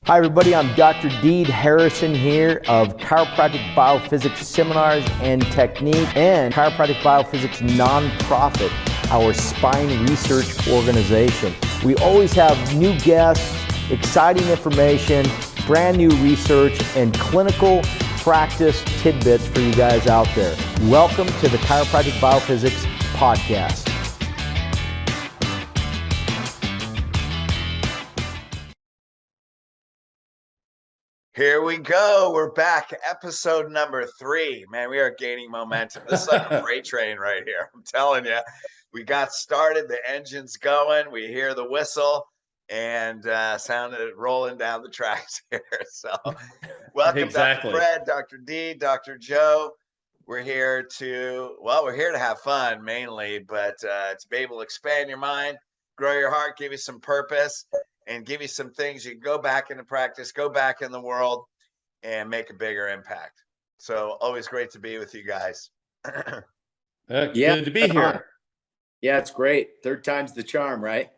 Hi everybody, I'm Dr. Deed Harrison here of Chiropractic Biophysics Seminars and Technique and Chiropractic Biophysics Nonprofit, our spine research organization. We always have new guests, exciting information, brand new research, and clinical practice tidbits for you guys out there. Welcome to the Chiropractic Biophysics Podcast. Here we go. We're back. Episode number 3. Man, we are gaining momentum. This is like a freight train right here. I'm telling you. We got started. The engine's going. We hear the whistle and sound it rolling down the tracks here. So welcome, Exactly. Dr. Fred, Dr. D, Dr. Joe. We're here to have fun mainly, but to be able to expand your mind, grow your heart, give you some purpose, and give you some things you can go back into practice, go back in the world, and make a bigger impact. So always great to be with you guys. Good to be here. Yeah, it's great. Third time's the charm, right?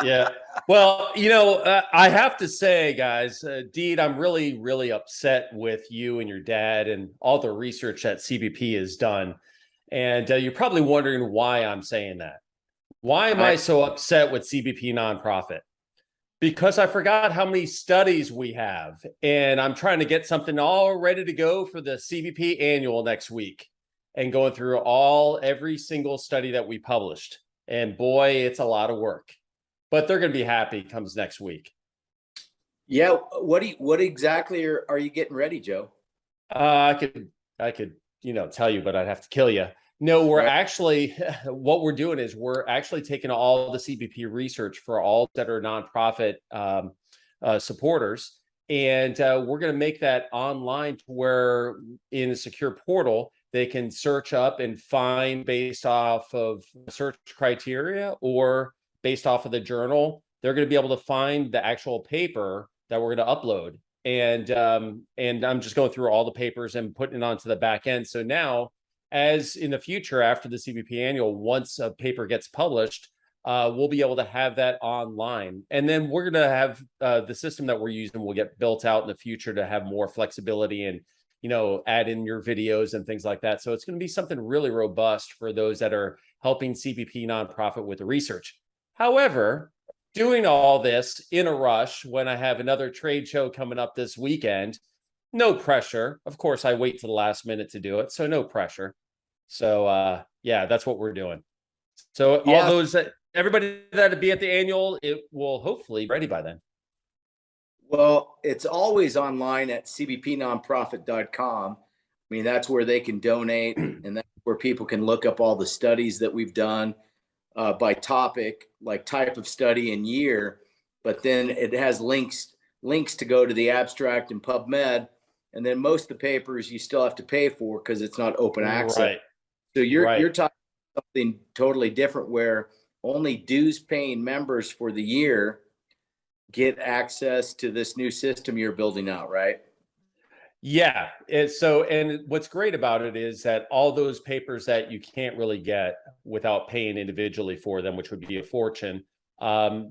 Yeah. Well, I have to say, guys, Deed, I'm really, really upset with you and your dad and all the research that CBP has done. And you're probably wondering why I'm saying that. Why am I so upset with CBP nonprofit? Because I forgot how many studies we have, and I'm trying to get something all ready to go for the CBP Annual next week and going through every single study that we published. And boy, it's a lot of work, but they're going to be happy comes next week. Yeah. What exactly are you getting ready, Joe? I could, tell you, but I'd have to kill you. No, we're actually, what we're doing is we're actually taking all the CBP research for all that are nonprofit supporters, and we're going to make that online to where in a secure portal, they can search up and find based off of search criteria or based off of the journal. They're going to be able to find the actual paper that we're going to upload. And I'm just going through all the papers and putting it onto the back end. So now, as in the future, after the CBP Annual, once a paper gets published, we'll be able to have that online. And then we're going to have the system that we're using will get built out in the future to have more flexibility and, add in your videos and things like that. So it's going to be something really robust for those that are helping CBP nonprofit with the research. However, doing all this in a rush when I have another trade show coming up this weekend, no pressure. Of course, I wait to the last minute to do it, so no pressure. So, that's what we're doing. So all those, everybody that'll be at the annual, it will hopefully be ready by then. Well, it's always online at cbpnonprofit.com. I mean, that's where they can donate, and that's where people can look up all the studies that we've done by topic, like type of study and year. But then it has links to go to the abstract and PubMed. And then most of the papers you still have to pay for because it's not open access. Right. So you're talking something totally different where only dues paying members for the year get access to this new system you're building out, right? Yeah. And what's great about it is that all those papers that you can't really get without paying individually for them, which would be a fortune,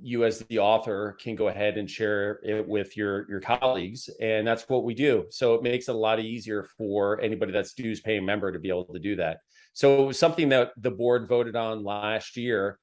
you as the author can go ahead and share it with your colleagues, and that's what we do. So it makes it a lot easier for anybody that's dues paying member to be able to do that. So it was something that the board voted on last year.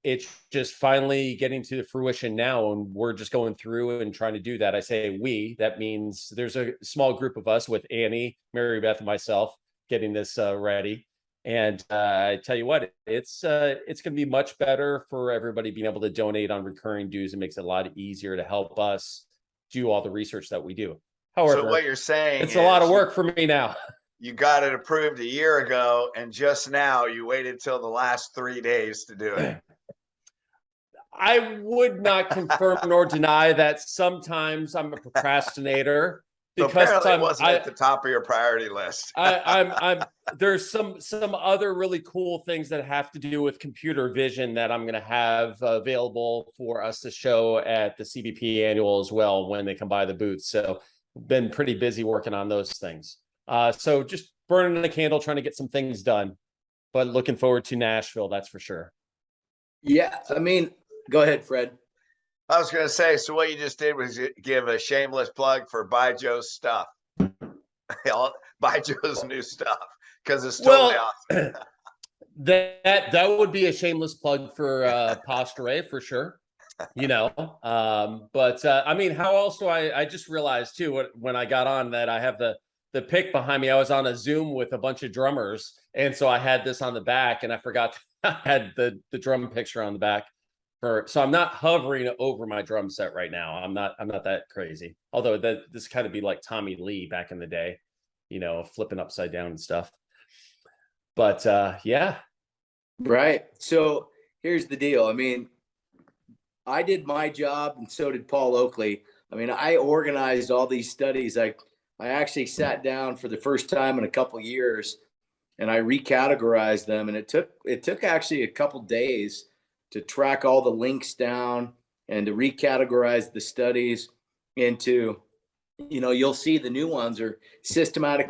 It's just finally getting to fruition now, and we're just going through and trying to do that. I say we, that means there's a small group of us with Annie, Mary Beth, and myself getting this ready. And I tell you what, it's going to be much better for everybody being able to donate on recurring dues. It makes it a lot easier to help us do all the research that we do. However, so what you're saying it's a lot of work for me now. You got it approved a year ago, and just now you waited till the last 3 days to do it. I would not confirm nor deny that sometimes I'm a procrastinator. Because so wasn't at the top of your priority list. There's some other really cool things that have to do with computer vision that I'm going to have available for us to show at the CBP Annual as well when they come by the booth. So been pretty busy working on those things. So just burning the candle, trying to get some things done, but looking forward to Nashville. That's for sure. Yeah. I mean, go ahead, Fred. I was going to say, so what you just did was give a shameless plug for Buy Joe's stuff. Buy Joe's new stuff because it's totally awesome. That would be a shameless plug for Posture for sure. But I mean, how else do I just realized too when I got on that I have the pic behind me. I was on a Zoom with a bunch of drummers, and so I had this on the back, and I forgot I had the drum picture on the back. So I'm not hovering over my drum set right now. I'm not that crazy. Although this kind of be like Tommy Lee back in the day, flipping upside down and stuff. But yeah. Right. So here's the deal. I mean, I did my job and so did Paul Oakley. I mean, I organized all these studies. I actually sat down for the first time in a couple of years and I recategorized them. And it took actually a couple days to track all the links down and to recategorize the studies into, you'll see the new ones are systematic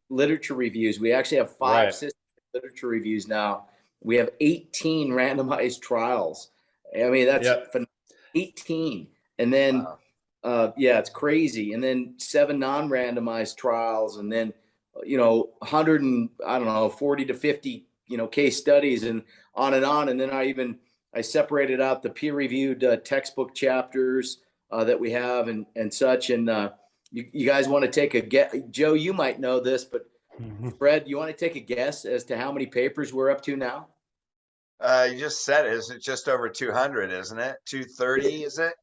literature reviews. We actually have 5 systematic literature reviews now. We have 18 randomized trials. I mean, that's 18. And then, it's crazy. And then 7 non-randomized trials, and then, 100 and 40 to 50, case studies, and on and on. And then I separated out the peer-reviewed textbook chapters that we have and such. And you guys want to take a guess? Joe, you might know this, but Fred, you want to take a guess as to how many papers we're up to now? You just said it. Is it just over 200, isn't it? 230, is it?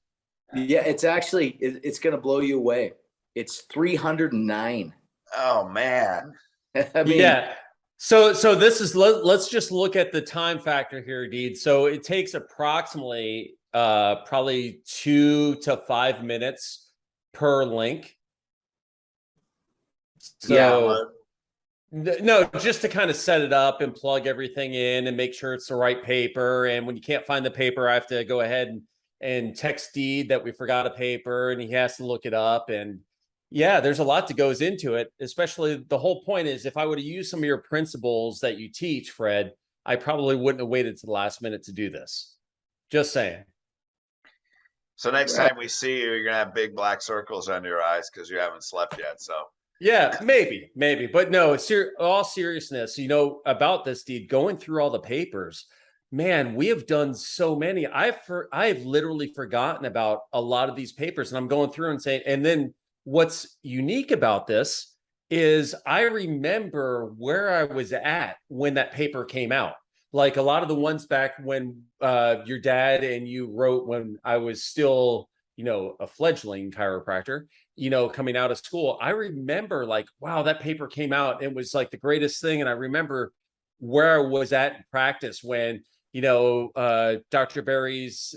Yeah, it's actually, it's going to blow you away. It's 309. Oh, man. I mean, yeah. So this is, let's just look at the time factor here, Deed. So it takes approximately probably 2 to 5 minutes per link. So no, just to kind of set it up and plug everything in and make sure it's the right paper. And when you can't find the paper, I have to go ahead and text Deed that we forgot a paper, and he has to look it up. And yeah, there's a lot that goes into it, especially the whole point is if I would have used some of your principles that you teach, Fred, I probably wouldn't have waited to the last minute to do this. Just saying. So next time we see you, you're going to have big black circles under your eyes because you haven't slept yet. So yeah, maybe, but no, all seriousness, about this, Deed, going through all the papers, man, we have done so many. I've literally forgotten about a lot of these papers, and I'm going through and saying, and then what's unique about this is I remember where I was at when that paper came out. Like a lot of the ones back when your dad and you wrote when I was still, a fledgling chiropractor, coming out of school. I remember like, wow, that paper came out. It was like the greatest thing. And I remember where I was at in practice when, Dr. Berry's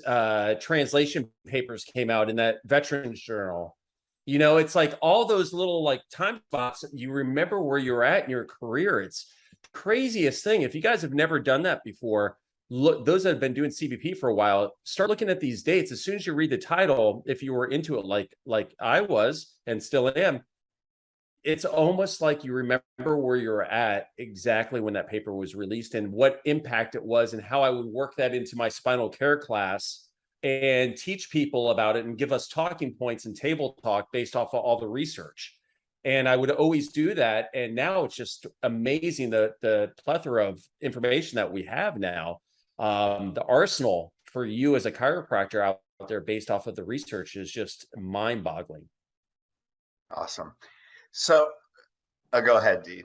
translation papers came out in that Veterans Journal. It's like all those little like time spots. You remember where you're at in your career. It's the craziest thing. If you guys have never done that before, look, those that have been doing CBP for a while, start looking at these dates. As soon as you read the title, if you were into it like I was and still am, it's almost like you remember where you're at exactly when that paper was released and what impact it was and how I would work that into my spinal care class and teach people about it and give us talking points and table talk based off of all the research. And I would always do that. And now it's just amazing the plethora of information that we have now. The arsenal for you as a chiropractor out there based off of the research is just mind-boggling. Awesome. So go ahead, Dean.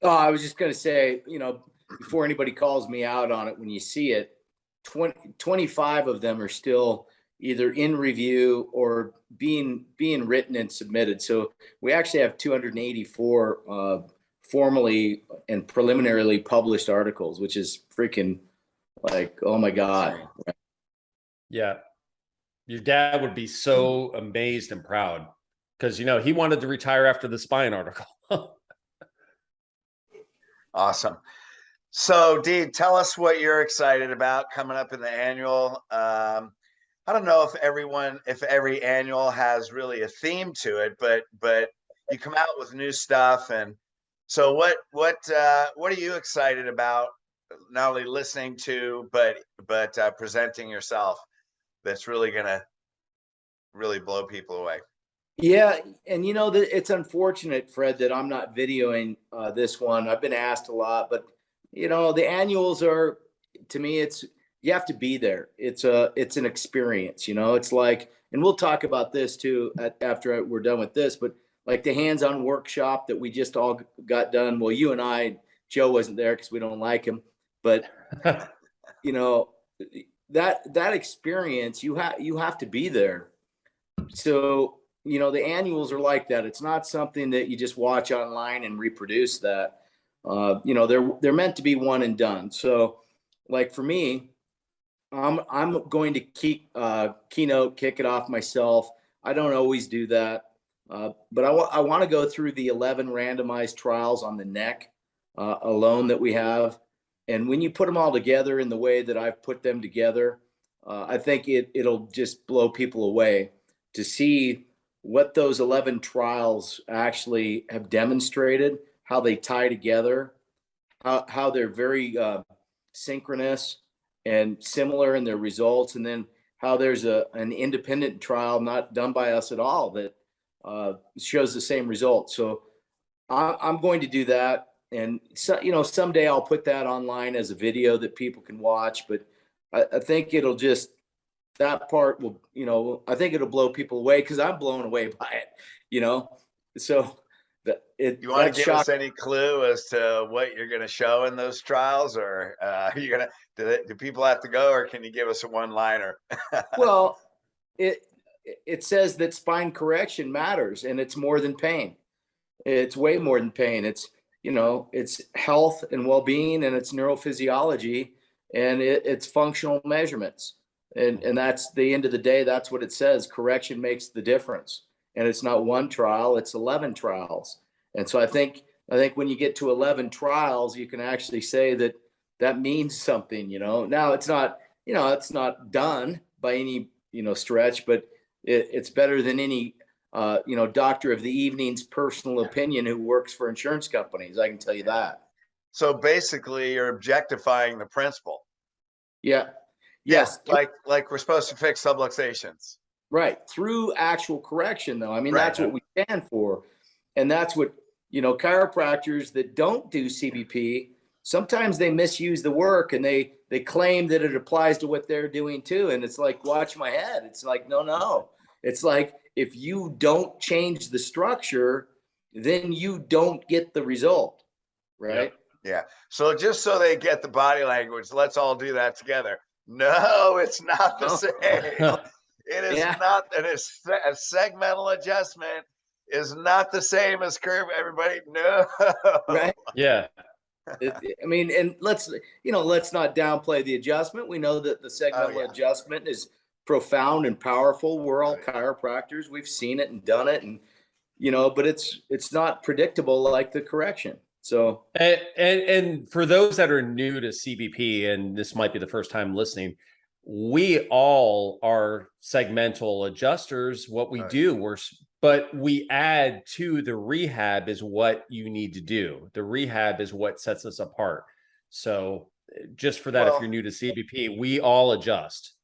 Oh, I was just going to say, before anybody calls me out on it, when you see it, 25 of them are still either in review or being written and submitted. So we actually have 284 formally and preliminarily published articles, which is freaking like, oh my God. Yeah. Your dad would be so amazed and proud because, he wanted to retire after the spine article. Awesome. So, Dee, tell us what you're excited about coming up in the annual. I don't know if every annual has really a theme to it, but you come out with new stuff. And so what are you excited about? Not only listening to, but presenting yourself. That's really going to really blow people away. Yeah, and it's unfortunate, Fred, that I'm not videoing this one. I've been asked a lot, but the annuals are, to me, you have to be there. It's an experience. It's like, and we'll talk about this too after we're done with this, but like the hands-on workshop that we just all got done. Well, you and I, Joe wasn't there because we don't like him, but that experience, you have to be there. So the annuals are like that. It's not something that you just watch online and reproduce that. They're meant to be one and done. So like for me, I'm going to keynote, kick it off myself. I don't always do that. But I want to go through the 11 randomized trials on the neck alone that we have. And when you put them all together in the way that I've put them together, I think it'll just blow people away to see what those 11 trials actually have demonstrated, how they tie together, how they're very synchronous and similar in their results, and then how there's an independent trial not done by us at all that shows the same results. So I'm going to do that. And so, someday I'll put that online as a video that people can watch, but I think it'll just, that part will, I think it'll blow people away because I'm blown away by it, so you want to give us any clue as to what you're going to show in those trials, or are you going to, do people have to go, or can you give us a one-liner? Well, it says that spine correction matters, and it's more than pain. It's way more than pain. It's, it's health and well-being, and it's neurophysiology, and it's functional measurements. And that's the end of the day. That's what it says. Correction makes the difference. And it's not one trial, it's 11 trials. And so I think when you get to 11 trials, you can actually say that means something, Now it's not, it's not done by any, stretch, but it's better than any, doctor of the evening's personal opinion who works for insurance companies. I can tell you that. So basically you're objectifying the principle. Yeah. Yes. Yeah, like we're supposed to fix subluxations. Right. Through actual correction, though. I mean, Right. That's what we stand for. And that's what, chiropractors that don't do CBP, sometimes they misuse the work and they claim that it applies to what they're doing too. And it's like, watch my head. It's like, no. It's like, if you don't change the structure, then you don't get the result. Right. Yeah. So just so they get the body language, let's all do that together. No, it's not the same. It is not. And a segmental adjustment is not the same as curve. Everybody, no. Right. Yeah. I mean, and let's not downplay the adjustment. We know that the segmental adjustment is profound and powerful. We're all chiropractors. We've seen it and done it, and but it's not predictable like the correction. So and for those that are new to CBP, and this might be the first time listening, we all are segmental adjusters. What we do, but we add to the rehab is what you need to do. The rehab is what sets us apart. So just for that, if you're new to CBP, we all adjust.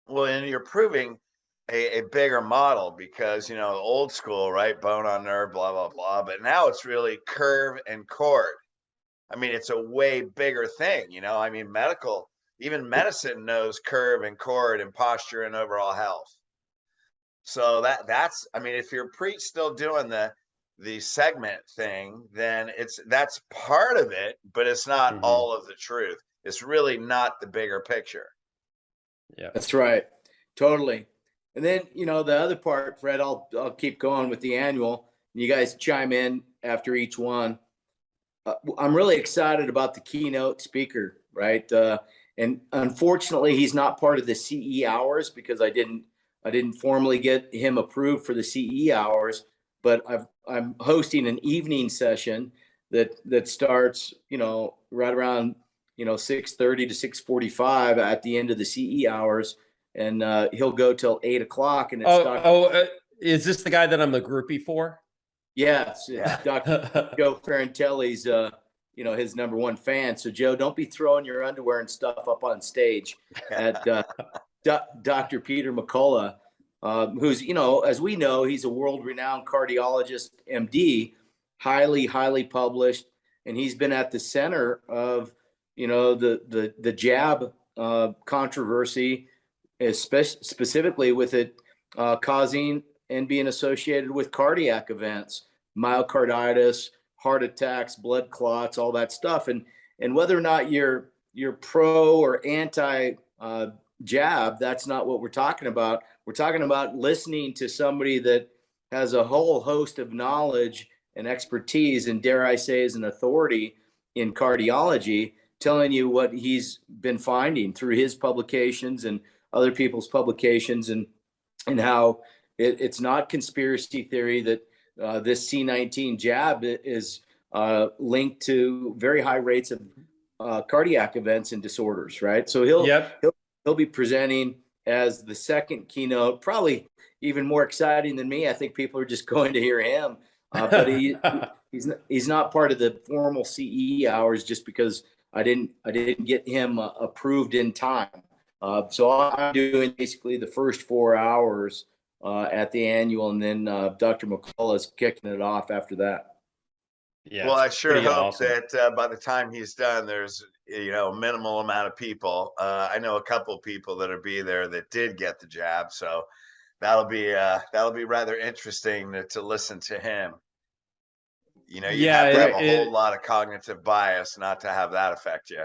Well, and you're proving a bigger model because, old school, right? Bone on nerve, blah, blah, blah. But now it's really curve and cord. I mean, it's a way bigger thing, I mean, even medicine knows curve and cord and posture and overall health. So that's, I mean, if you're still doing the segment thing, then that's part of it, but it's not all of the truth. It's really not the bigger picture. Yeah, that's right. Totally. And then, the other part, Fred, I'll keep going with the annual. You guys chime in after each one. I'm really excited about the keynote speaker, right? And unfortunately, he's not part of the CE hours because I didn't formally get him approved for the CE hours, but I'm hosting an evening session that starts, right around, 6:30 to 6:45 at the end of the CE hours. And he'll go till 8 o'clock. And it's is this the guy that I'm the groupie for? Yes, it's Dr. Joe Ferrantelli's, his number one fan. So Joe, don't be throwing your underwear and stuff up on stage at Dr. Peter McCullough. who's, as we know, he's a world-renowned cardiologist, MD, highly published, and he's been at the center of, the jab controversy, specifically with it causing and being associated with cardiac events, myocarditis, heart attacks, blood clots, all that stuff. And whether or not you're pro or anti jab, that's not what we're talking about. We're talking about listening to somebody that has a whole host of knowledge and expertise, and dare I say is an authority in cardiology, telling you what he's been finding through his publications and other people's publications, and how it's not conspiracy theory that this C19 jab is linked to very high rates of cardiac events and disorders, right? So he'll be presenting as the second keynote, probably even more exciting than me. I think people are just going to hear him, but he's not part of the formal CE hours just because I didn't get him approved in time. So I'm doing basically the first 4 hours at the annual, and then Dr. McCullough is kicking it off after that. Yeah, well, I sure hope that by the time he's done, there's minimal amount of people. I know a couple of people that'll be there that did get the jab, so that'll be rather interesting to listen to him. You have to have a whole lot of cognitive bias not to have that affect you.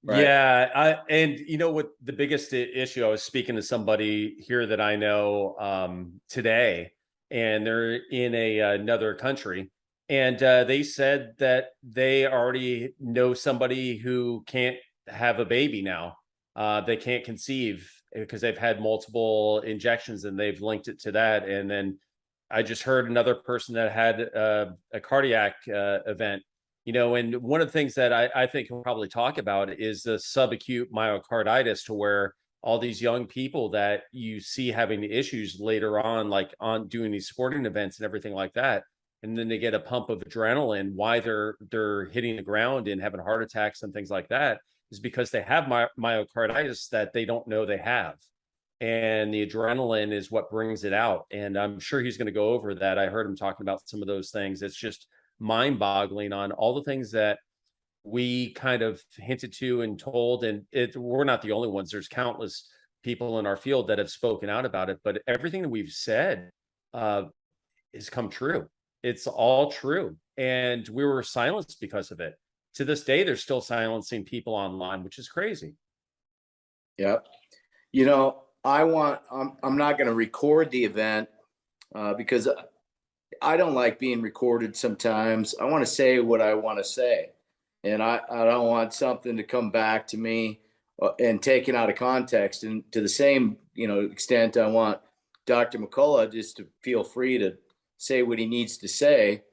Right. Yeah, and what the biggest issue, I was speaking to somebody here that I know today, and they're in another country, and they said that they already know somebody who can't have a baby now. They can't conceive because they've had multiple injections, and they've linked it to that. And then I just heard another person that had a cardiac event. And one of the things that I think we'll probably talk about is the subacute myocarditis, to where all these young people that you see having issues later on, like on doing these sporting events and everything like that, and then they get a pump of adrenaline while they're hitting the ground and having heart attacks and things like that, is because they have myocarditis that they don't know they have. And the adrenaline is what brings it out. And I'm sure he's going to go over that. I heard him talking about some of those things. It's just mind-boggling on all the things that we kind of hinted to and told, and we're not the only ones. There's countless people in our field that have spoken out about it, but everything that we've said has come true. It's all true, and we were silenced because of it. To this day, they're still silencing people online, which is crazy. Yeah, I'm not going to record the event because I don't like being recorded sometimes. I want to say what I want to say. And I don't want something to come back to me and taken out of context. And to the same, extent, I want Dr. McCullough just to feel free to say what he needs to say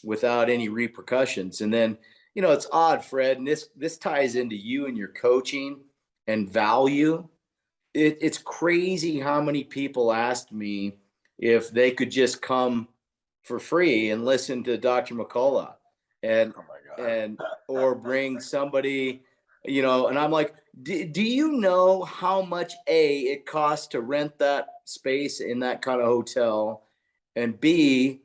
without any repercussions. And then, it's odd, Fred, and this ties into you and your coaching and value. It's crazy how many people asked me if they could just come for free and listen to Dr. McCullough or bring somebody, and I'm like, do you know how much it costs to rent that space in that kind of hotel, and B,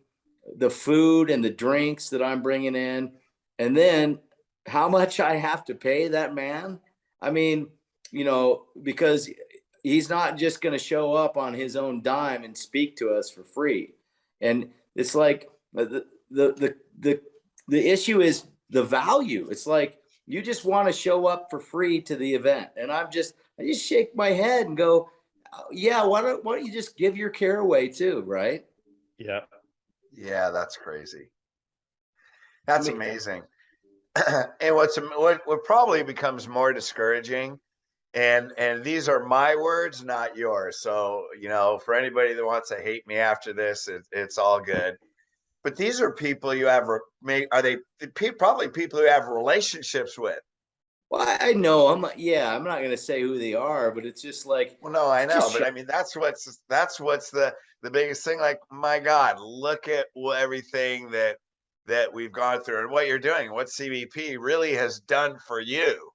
the food and the drinks that I'm bringing in, and then how much I have to pay that man? I mean, because he's not just going to show up on his own dime and speak to us for free. And it's like the issue is the value. It's like you just want to show up for free to the event, and I just shake my head and go, yeah, why don't you just give your care away too, right? Yeah, that's crazy. That's amazing. And what probably becomes more discouraging, and these are my words, not yours. So, for anybody that wants to hate me after this, it's all good. But these are people you have, probably people you have relationships with. Well, I know. I'm not going to say who they are, but it's just like, well, no, I know, but I mean, that's what's the biggest thing. Like, my God, look at everything that we've gone through and what you're doing, what CBP really has done for you,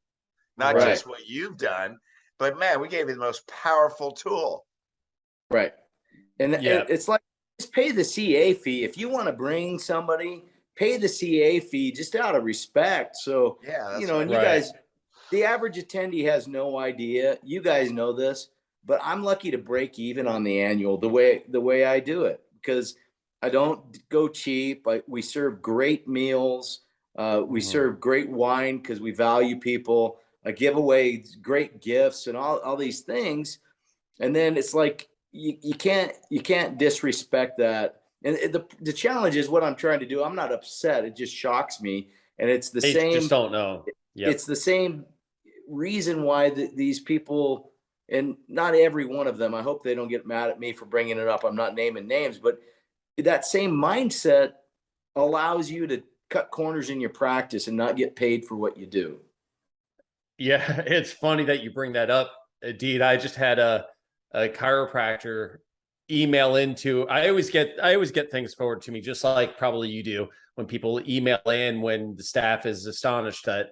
not just what you've done, but man, we gave you the most powerful tool. Right. And Yeah. it's like, just pay the CA fee. If you want to bring somebody, pay the CA fee just out of respect. So, Yeah, that's and right. you guys, the average attendee has no idea. You guys know this, but I'm lucky to break even on the annual the way I do it, because I don't go cheap. We serve great meals. We serve great wine because we value people. I give away great gifts and all these things. And then it's like, you can't disrespect that. And the challenge is what I'm trying to do. I'm not upset. It just shocks me. And it's the They same. just don't know. Yep. It's the same reason why these people, and not every one of them, I hope they don't get mad at me for bringing it up. I'm not naming names, but that same mindset allows you to cut corners in your practice and not get paid for what you do. Yeah, it's funny that you bring that up, Deed. I just had a chiropractor email into. I always get things forwarded to me, just like probably you do, when people email in when the staff is astonished that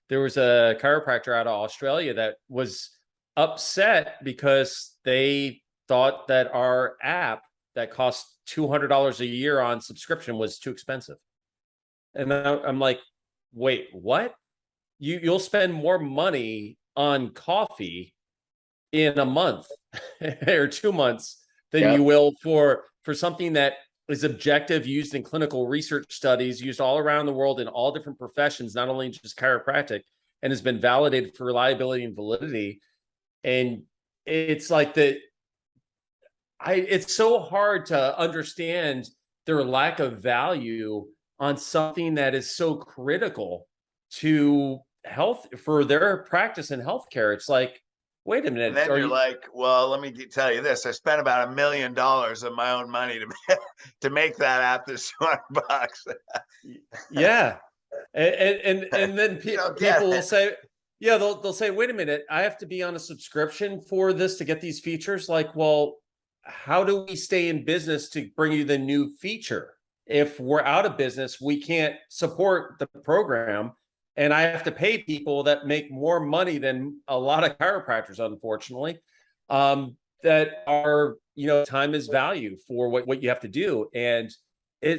there was a chiropractor out of Australia that was upset because they thought that our app that cost $200 a year on subscription was too expensive. And I'm like, wait, what? You'll spend more money on coffee in a month or 2 months than you will for something that is objective, used in clinical research studies, used all around the world in all different professions, not only just chiropractic, and has been validated for reliability and validity. And it's like it's so hard to understand their lack of value on something that is so critical to health, for their practice in healthcare. It's like, wait a minute. And then you're like, well, let me tell you this. I spent about $1 million of my own money to make that app this $200. Yeah. And then people will say, yeah, they'll say, wait a minute, I have to be on a subscription for this to get these features. Like, well, how do we stay in business to bring you the new feature? If we're out of business, we can't support the program. And I have to pay people that make more money than a lot of chiropractors, unfortunately, that are, time is value for what you have to do. And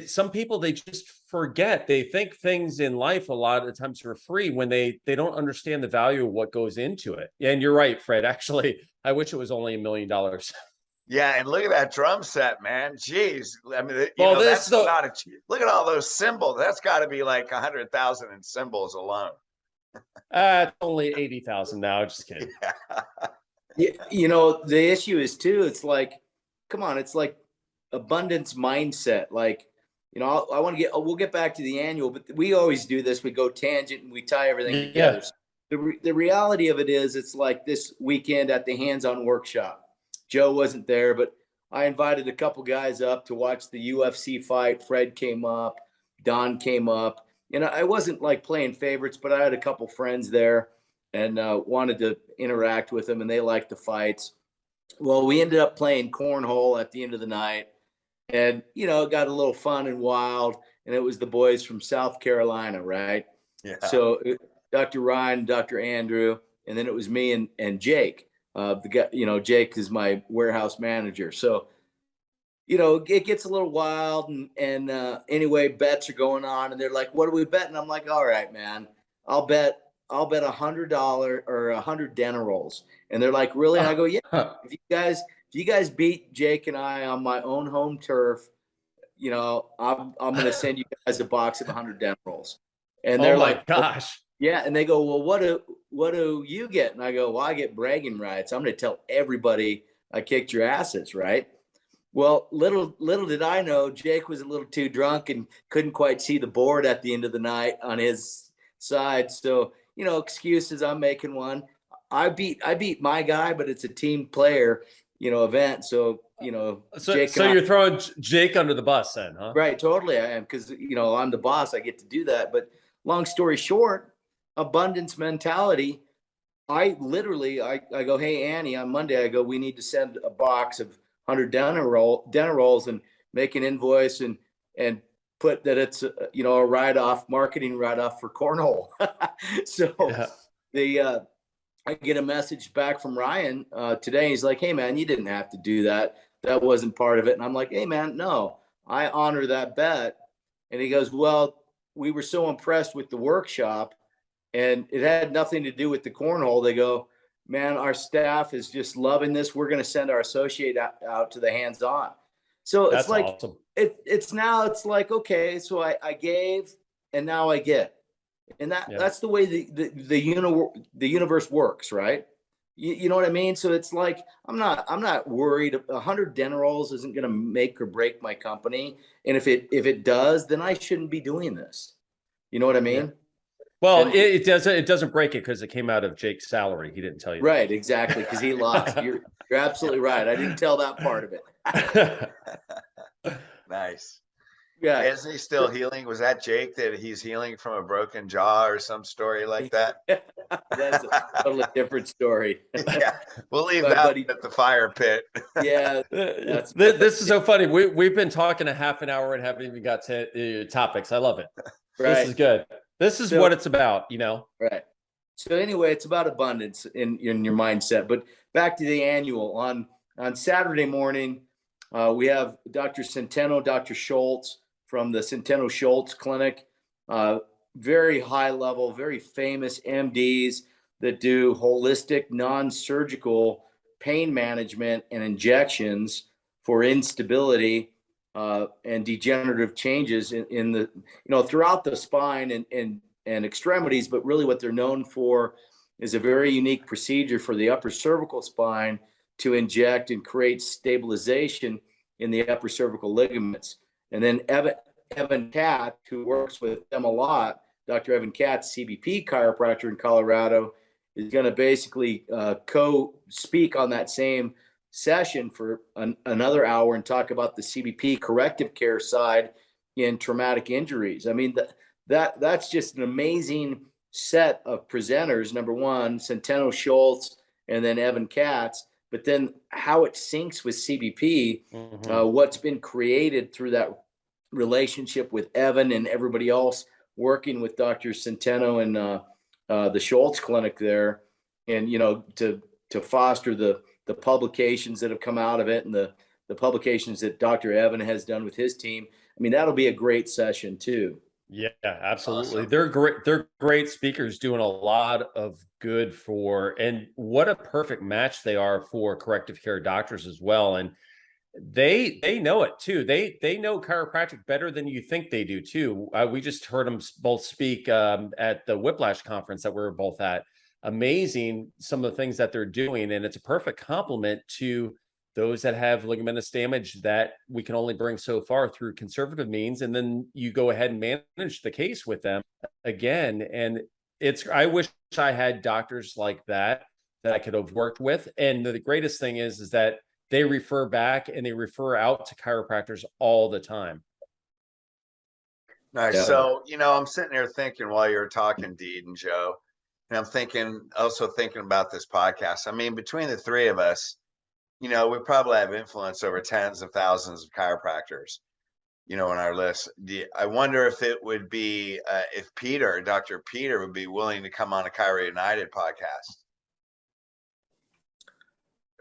some people, they just forget. They think things in life a lot of the times are free when they don't understand the value of what goes into it. And you're right, Fred. Actually, I wish it was only $1 million. Yeah, and look at that drum set, man. Jeez, I mean, that's not a. Look at all those cymbals. That's got to be like 100,000 in cymbals alone. It's only 80,000 now. Just kidding. Yeah, the issue is too. It's like, come on, it's like abundance mindset. Like, I want to we'll get back to the annual, but we always do this. We go tangent and we tie everything together. So the reality of it is, it's like this weekend at the hands-on workshop. Joe wasn't there, but I invited a couple guys up to watch the UFC fight. Fred came up, Don came up, and I wasn't like playing favorites, but I had a couple friends there and wanted to interact with them, and they liked the fights. Well, we ended up playing cornhole at the end of the night, and it got a little fun and wild, and it was the boys from South Carolina, right? Yeah. So Dr. Ryan, Dr. Andrew, and then it was me and Jake. The guy, Jake is my warehouse manager. So, it gets a little wild, and anyway, bets are going on, and they're like, "What are we betting?" I'm like, "All right, man, I'll bet $100 or 100 dinner rolls." And they're like, "Really?" And I go, "Yeah. If you guys beat Jake and I on my own home turf, I'm going to send you guys a box of 100 dinner rolls." And they're like, gosh. Yeah. And they go, "Well, what do you get?" And I go, "Well, I get bragging rights. I'm going to tell everybody I kicked your asses." Right. Well, little did I know, Jake was a little too drunk and couldn't quite see the board at the end of the night on his side. So, excuses, I'm making one. I beat my guy, but it's a team player, event. So, Jake. So you're throwing Jake under the bus then, huh? Right. Totally. I am. Because, I'm the boss. I get to do that. But long story short, abundance mentality. I go, "Hey, Annie, on Monday," I go, "We need to send a box of 100 dinner rolls and make an invoice and put that it's, a marketing write-off for cornhole." So I get a message back from Ryan today. He's like, "Hey, man, you didn't have to do that. that wasn't part of it. And I'm like, hey man, no, I honor that bet. And he goes, well, we were so impressed with the workshop and it had nothing to do with the cornhole. They go, man, our staff is just loving this. We're going to send our associate out to the hands-on. So it's That's like, awesome. it's like, okay, so I gave and now I get. And that's the way the universe works, right? You know what I mean? So it's like, I'm not worried. 100 dental rolls isn't going to make or break my company. And if it does, then I shouldn't be doing this. You know what I mean? Yeah. Well, it doesn't break it because it came out of Jake's salary. He didn't tell you. Right, exactly, because he lost. You're absolutely right. I didn't tell that part of it. Nice. Yeah. Isn't he still healing? Was that Jake that he's healing from a broken jaw or some story like that? That's a totally different story. Yeah, we'll leave But that buddy- at the fire pit. Yeah. This is so funny. We've been talking a half an hour and haven't even got to topics. I love it. Right. This is good. This is what it's about, you know? Right. So anyway, it's about abundance in your mindset. But back to the annual. On Saturday morning, we have Dr. Centeno, Dr. Schultz from the Centeno Schultz Clinic. Very high level, very famous MDs that do holistic, non-surgical pain management and injections for instability and degenerative changes in the, throughout the spine and extremities. But really what they're known for is a very unique procedure for the upper cervical spine to inject and create stabilization in the upper cervical ligaments. And then Evan Katz, who works with them a lot, Dr. Evan Katz, CBP chiropractor in Colorado, is going to basically co-speak on that same session for another hour and talk about the CBP corrective care side in traumatic injuries. I mean, that's just an amazing set of presenters. Number one, Centeno Schultz, and then Evan Katz. But then how it syncs with CBP, what's been created through that relationship with Evan and everybody else working with Dr. Centeno and the Schultz Clinic there, and to foster the publications that have come out of it and the publications that Dr. Evan has done with his team. I mean, that'll be a great session too. Yeah, absolutely. Awesome. They're great. They're great speakers doing a lot of good and what a perfect match they are for corrective care doctors as well. And they know it too. They know chiropractic better than you think they do too. We just heard them both speak at the Whiplash conference that we were both at. Amazing, some of the things that they're doing, and it's a perfect complement to those that have ligamentous damage that we can only bring so far through conservative means, and then you go ahead and manage the case with them again. And I wish I had doctors like that I could have worked with. And the greatest thing is that they refer back and they refer out to chiropractors all the time. Nice. Yeah. So, I'm sitting here thinking while you were talking, Deed and Joe, and I'm also thinking about this podcast. I mean, between the three of us, we probably have influence over tens of thousands of chiropractors, in our list. I wonder if it would be, if Dr. Peter would be willing to come on a Chiro United podcast.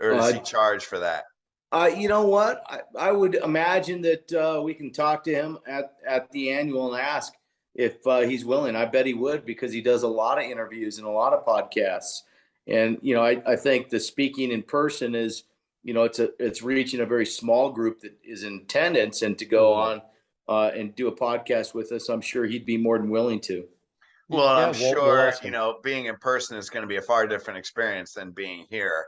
Or does he charge for that? You know what? I would imagine that we can talk to him at the annual and ask if he's willing. I bet he would, because he does a lot of interviews and a lot of podcasts. And, I think the speaking in person is, it's reaching a very small group that is in attendance, and to go on and do a podcast with us, I'm sure he'd be more than willing to. Well, I'm sure, being in person is going to be a far different experience than being here.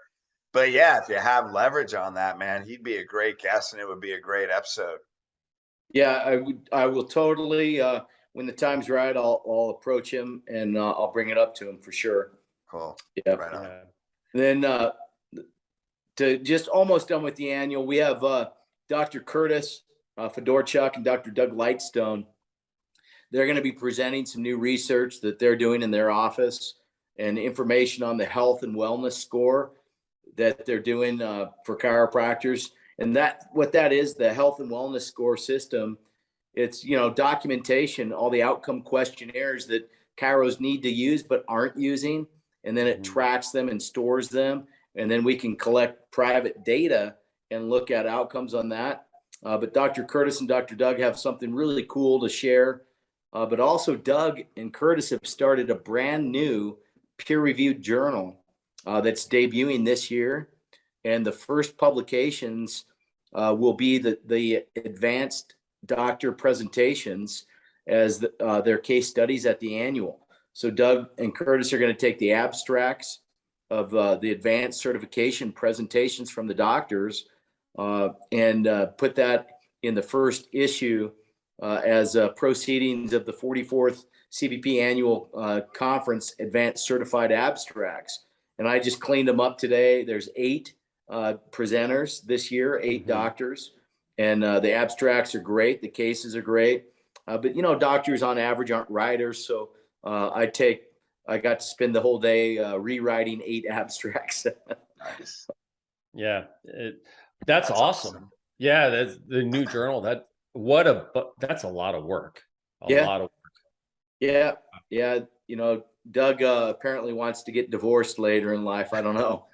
But yeah, if you have leverage on that, man, he'd be a great guest and it would be a great episode. Yeah, I will totally, when the time's right, I'll approach him and I'll bring it up to him for sure. Cool. Yeah. Right on. Then to just almost done with the annual, we have Dr. Curtis Fedorchuk and Dr. Doug Lightstone. They're going to be presenting some new research that they're doing in their office and information on the health and wellness score that they're doing for chiropractors. And what that is, the health and wellness score system, it's, documentation, all the outcome questionnaires that chiros need to use but aren't using. And then it tracks them and stores them. And then we can collect private data and look at outcomes on that. But Dr. Curtis and Dr. Doug have something really cool to share. But also Doug and Curtis have started a brand new peer-reviewed journal that's debuting this year. And the first publications will be the advanced doctor presentations as their case studies at the annual. So Doug and Curtis are going to take the abstracts of the advanced certification presentations from the doctors and put that in the first issue as proceedings of the 44th CBP Annual Conference Advanced Certified Abstracts. And I just cleaned them up today. There's 8 presenters this year, 8 doctors, and the abstracts are great. The cases are great. But, you know, doctors on average aren't writers. So I got to spend the whole day rewriting 8 abstracts. Nice. Yeah, that's awesome. Yeah, that's the new journal. That's a lot of work. A lot of work. Yeah. You know, Doug apparently wants to get divorced later in life. I don't know.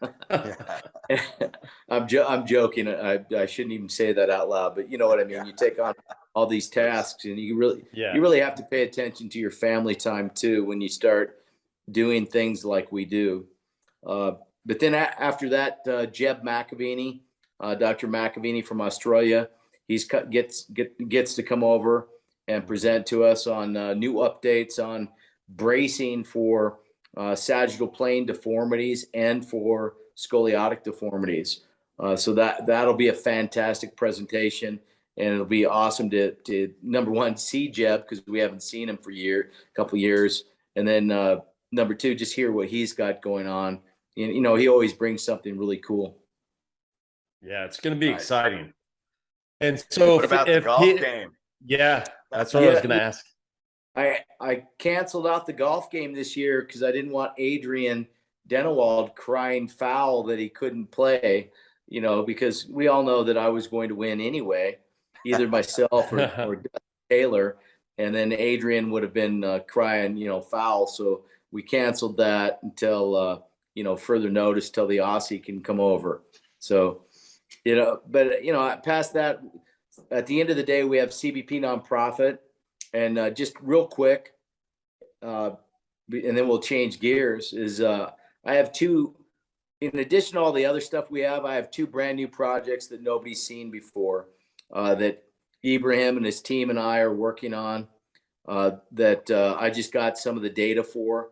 I'm joking. I shouldn't even say that out loud, but you know what I mean. You take on all these tasks, and you really have to pay attention to your family time too when you start doing things like we do. But then after that, Jeb McAvini, Dr. McAvini from Australia, gets to come over and present to us on new updates on bracing for sagittal plane deformities and for scoliotic deformities. So that'll be a fantastic presentation, and it'll be awesome to number one, see Jeb, because we haven't seen him for a couple years, and then number two, just hear what he's got going on. And you know, he always brings something really cool. Yeah, it's going to be exciting. And so, what about the golf game? Yeah, that's what I was going to ask. I canceled out the golf game this year because I didn't want Adrian Denewald crying foul that he couldn't play, you know, because we all know that I was going to win anyway, either myself or Taylor. And then Adrian would have been crying, you know, foul. So we canceled that until, you know, further notice till the Aussie can come over. So, you know, but, you know, past that, at the end of the day, we have CBP nonprofit. And just real quick, and then we'll change gears, is I have 2, in addition to all the other stuff we have, I have 2 brand new projects that nobody's seen before that Ibrahim and his team and I are working on that I just got some of the data for.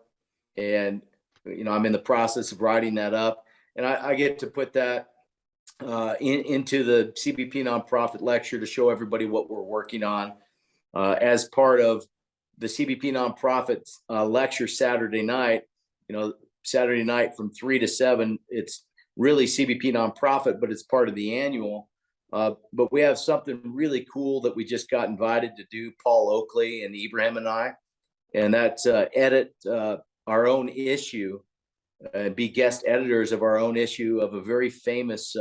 And, you know, I'm in the process of writing that up. And I get to put that into the CBP nonprofit lecture to show everybody what we're working on. As part of the CBP nonprofit lecture Saturday night, you know, Saturday night from 3 to 7, it's really CBP nonprofit, but it's part of the annual. But we have something really cool that we just got invited to do, Paul Oakley and Ibrahim and I, and that's edit our own issue, be guest editors of our own issue of a very famous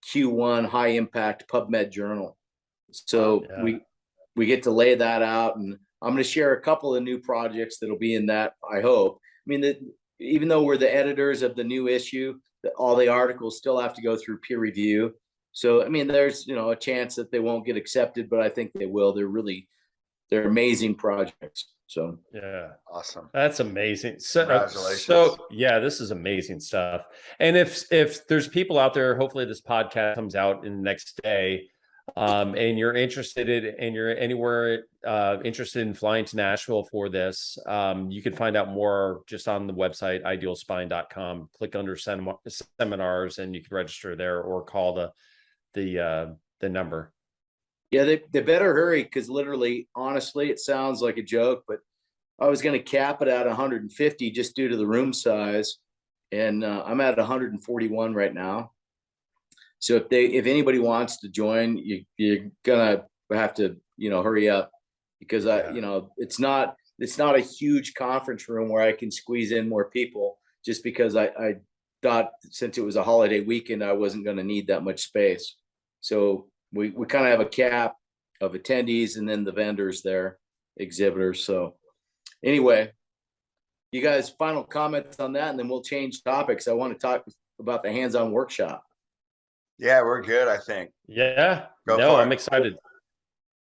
Q1 high impact PubMed journal. So we get to lay that out, and I'm going to share a couple of new projects that'll be in that, I hope. I mean, even though we're the editors of the new issue, all the articles still have to go through peer review. So, I mean, there's, you know, a chance that they won't get accepted, but I think they will. They're amazing projects. So, yeah. Awesome. That's amazing. So, congratulations. So yeah, this is amazing stuff. And if there's people out there, hopefully this podcast comes out in the next day, and you're interested and you're anywhere interested in flying to Nashville for this, you can find out more just on the website, idealspine.com. Click under seminars and you can register there or call the number. Yeah, they better hurry, because literally, honestly, it sounds like a joke, but I was going to cap it at 150 just due to the room size, and I'm at 141 right now. So if anybody wants to join, you're gonna have to, you know, hurry up, because you know, it's not a huge conference room where I can squeeze in more people, just because I thought since it was a holiday weekend I wasn't going to need that much space. So we kind of have a cap of attendees and then the vendors there, exhibitors. So anyway, you guys, final comments on that, and then we'll change topics. I want to talk about the hands-on workshop. Yeah, we're good, I think. Yeah. Go No, for I'm it. excited.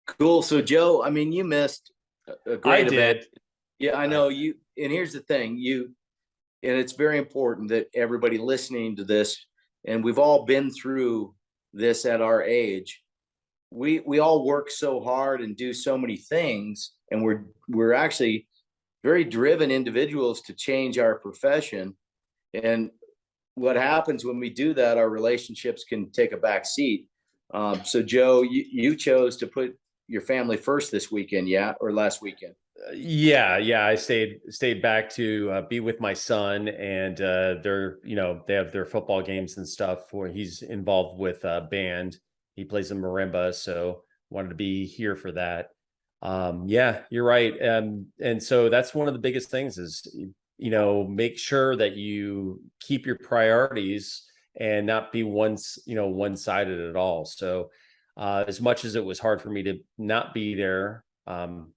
Cool. So Joe, I mean, you missed a great event. did. Yeah, I know you. And here's the thing, and it's very important that everybody listening to this, and we've all been through this at our age. We all work so hard and do so many things, and we're actually very driven individuals to change our profession. And what happens when we do that, our relationships can take a back seat. So Joe, you chose to put your family first this weekend, yeah, or last weekend? Yeah, I stayed back to be with my son, and they're they have their football games and stuff where he's involved with a band. He plays in marimba, so wanted to be here for that. Yeah, you're right. And so that's one of the biggest things is, make sure that you keep your priorities and not be one-sided at all. So as much as it was hard for me to not be there,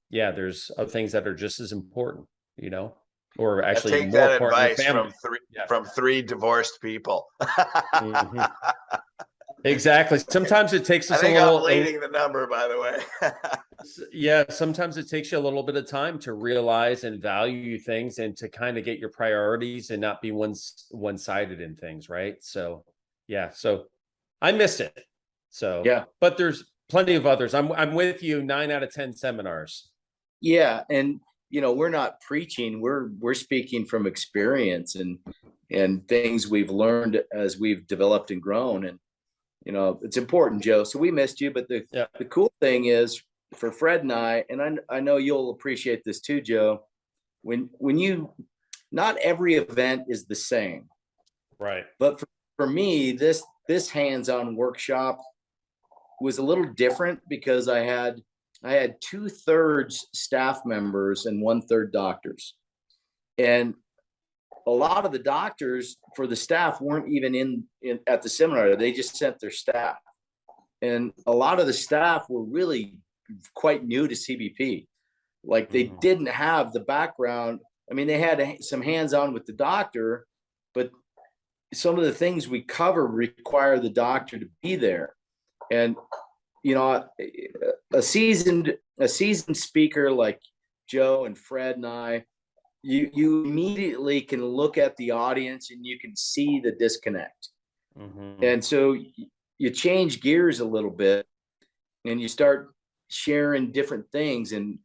yeah, there's other things that are just as important, or actually Take more that important, your advice family. from three divorced people. Mhm. Exactly. Sometimes it takes I us think I'm leading the number, by the way. yeah, sometimes it takes you a little bit of time to realize and value things and to kind of get your priorities and not be one-sided in things, right? So yeah, so I missed it. So Yeah. but there's plenty of others. I'm with you, 9 out of 10 seminars. Yeah, and we're not preaching, we're speaking from experience and things we've learned as we've developed and grown. And it's important, Joe. So we missed you, but the cool thing is for Fred and I know you'll appreciate this too, Joe, when you, not every event is the same. Right. But for me, this hands-on workshop was a little different because I had 2/3 staff members and 1/3 doctors. And a lot of the doctors for the staff weren't even in at the seminar. They just sent their staff. And a lot of the staff were really quite new to CBP. Like they didn't have the background. I mean, they had some hands-on with the doctor, but some of the things we cover require the doctor to be there. And a seasoned speaker like Joe and Fred and I, you immediately can look at the audience and you can see the disconnect. And so you change gears a little bit and you start sharing different things and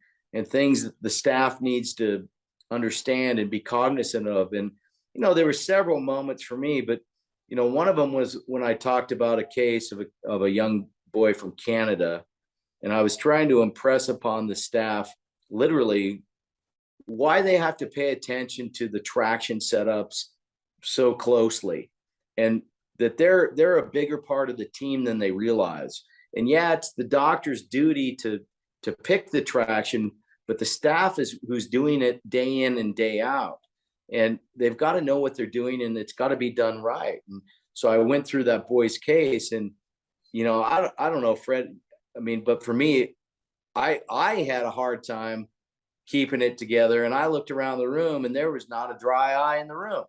things that the staff needs to understand and be cognizant of. And there were several moments for me, but one of them was when I talked about a case of a young boy from Canada, and I was trying to impress upon the staff literally why they have to pay attention to the traction setups so closely, and that they're a bigger part of the team than they realize. And yeah, it's the doctor's duty to pick the traction, but the staff is who's doing it day in and day out, and they've got to know what they're doing, and it's got to be done right. And so I went through that boy's case, and I don't know, Fred. I mean, but for me, I had a hard time keeping it together, and I looked around the room, and there was not a dry eye in the room.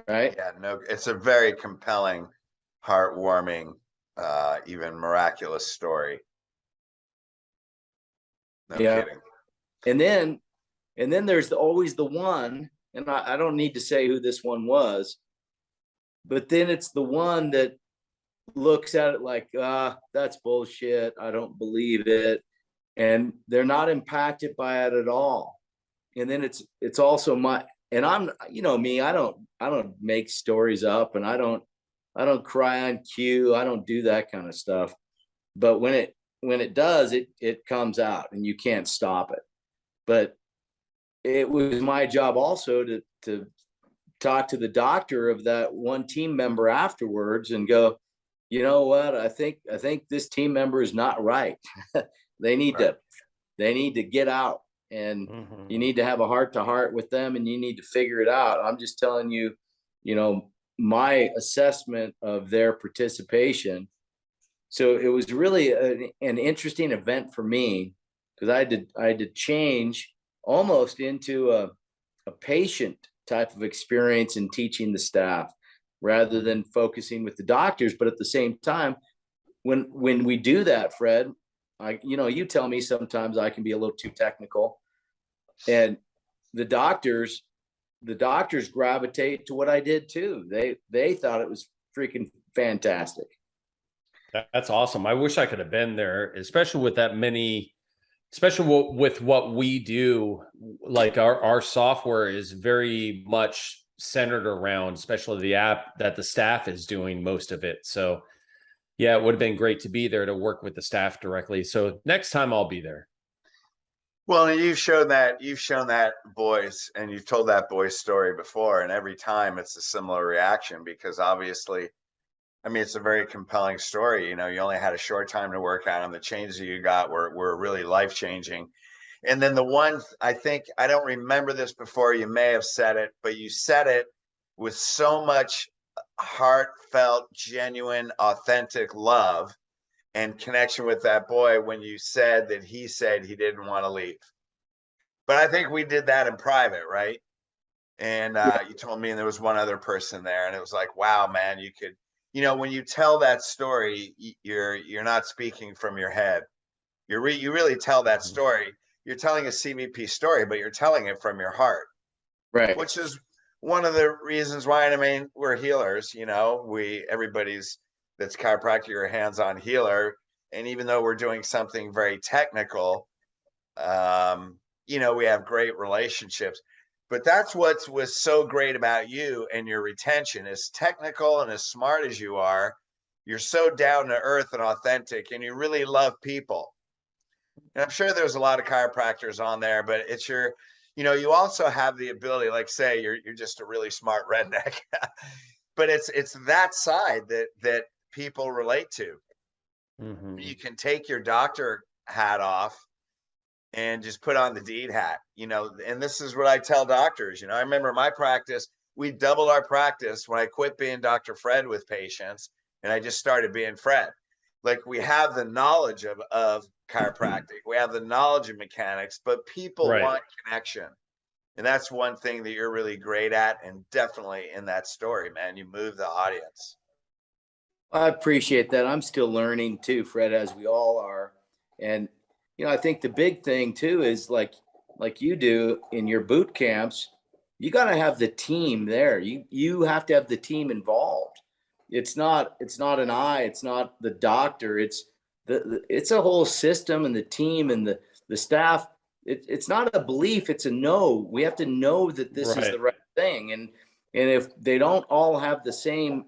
Right? Yeah, no, it's a very compelling, heartwarming, even miraculous story. No kidding. And then there's always the one, and I don't need to say who this one was, but then it's the one that looks at it like, that's bullshit. I don't believe it. And they're not impacted by it at all. And then it's also and I'm, me, I don't make stories up, and I don't cry on cue. I don't do that kind of stuff. But when it does, it comes out and you can't stop it. But it was my job also to talk to the doctor of that one team member afterwards and go, you know what, I think this team member is not right. They need to get out, and you need to have a heart-to-heart with them, and you need to figure it out. I'm just telling you, my assessment of their participation. So it was really an interesting event for me, because I had to change almost into a patient type of experience in teaching the staff. rather than focusing with the doctors. But at the same time, when we do that, Fred, you tell me sometimes I can be a little too technical, and the doctors gravitate to what I did too. They thought it was freaking fantastic. That's awesome. I wish I could have been there, especially with that many, especially with what we do. Like our software is very much centered around, especially the app that the staff is doing most of it. So yeah, it would have been great to be there to work with the staff directly. So next time I'll be there. Well, and you've shown that boys, and you've told that boy's story before, and every time it's a similar reaction, because obviously, I mean, it's a very compelling story. You only had a short time to work on them. The changes that you got were really life-changing. And then the one, I think, I don't remember this before, you may have said it, but you said it with so much heartfelt, genuine, authentic love and connection with that boy when you said that he said he didn't want to leave. But I think we did that in private, right? And you told me, and there was one other person there, and it was like, wow, man, you could, when you tell that story, you're not speaking from your head. You really tell that story. You're telling a CBP story, but you're telling it from your heart, right? Which is one of the reasons why, I mean, we're healers. Everybody's that's chiropractic or hands-on healer, and even though we're doing something very technical, we have great relationships. But that's what was so great about you and your retention. As technical and as smart as you are, you're so down to earth and authentic, and you really love people. And I'm sure there's a lot of chiropractors on there, but it's you also have the ability, like say you're just a really smart redneck, but it's that side that people relate to. Mm-hmm. You can take your doctor hat off and just put on the deed hat, and this is what I tell doctors. I remember my practice, we doubled our practice when I quit being Dr. Fred with patients and I just started being Fred. Like, we have the knowledge of chiropractic, we have the knowledge of mechanics, but people want connection. And that's one thing that you're really great at, and definitely in that story, man, you move the audience. I appreciate that. I'm still learning too, Fred, as we all are. And I think the big thing too is like you do in your boot camps, you got to have the team there. You have to have the team involved. It's not an eye, it's not the doctor. It's a whole system, and the team and the staff. It's not a belief, it's a know. We have to know that this is the right thing. And if they don't all have the same